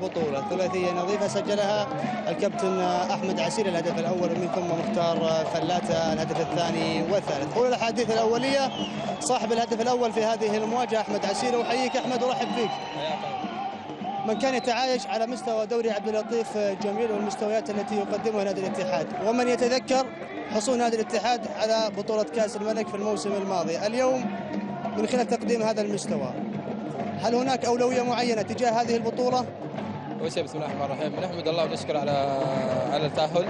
بطولة ثلاثية نظيفة سجلها الكابتن أحمد عسير الهدف الأول، ومن ثم مختار فلاتة الهدف الثاني والثالث. أولى الأحاديث الأولية صاحب الهدف الأول في هذه المواجهة أحمد عسير، وحييك أحمد ورحب فيك. من كان يتعايش على مستوى دوري عبد اللطيف جميل والمستويات التي يقدمها نادي الاتحاد، ومن يتذكر حصول نادي الاتحاد على بطولة كأس الملك في الموسم الماضي، اليوم من خلال تقديم هذا المستوى هل هناك أولوية معينة تجاه هذه البطولة؟ أول شيء بسم الله الرحمن الرحيم، نحمد الله ونشكر على التأهل.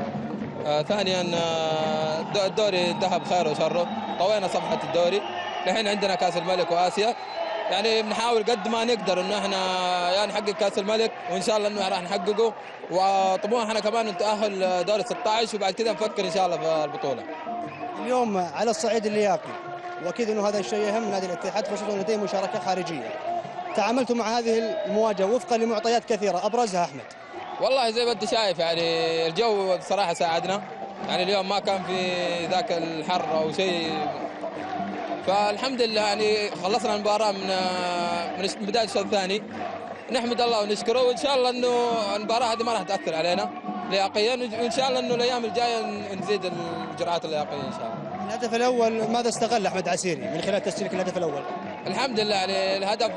ثانيا الدوري انتهى بخير وشره، طوينا صفحة الدوري، الحين عندنا كأس الملك وآسيا، يعني بنحاول قد ما نقدر انه احنا يعني نحقق كأس الملك، وان شاء الله انه راح نحققه، وطموحنا كمان نتأهل دور 16 وبعد كذا نفكر ان شاء الله في البطولة. اليوم على الصعيد اللياقي، واكيد انه هذا الشيء يهم نادي الاتحاد خصوصا لديه مشاركة خارجية. تعاملتم مع هذه المواجهة وفقا لمعطيات كثيرة ابرزها احمد. والله زي ما انت شايف يعني الجو بصراحة ساعدنا، يعني اليوم ما كان في ذاك الحر او شيء، فالحمد لله يعني خلصنا المباراة من بداية الشوط الثاني، نحمد الله ونشكره، وان شاء الله انه المباراة هذه ما راح تأثر علينا لياقيا، وان شاء الله انه الايام الجاية نزيد الجرعات اللياقية ان شاء الله. الهدف الاول ماذا استغل احمد عسيري من خلال تسجيلك الهدف الاول؟ الحمد لله يعني الهدف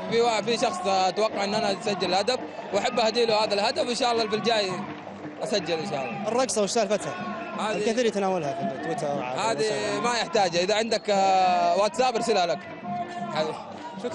في شخص اتوقع ان انا اسجل الهدف، واحب اهدي له هذا الهدف، وان شاء الله في الجاي اسجل ان شاء الله. الرقصة وش سالفتها؟ الكثير يتناولها في تويتر. هذه ما يحتاجها، اذا عندك واتساب ارسلها لك.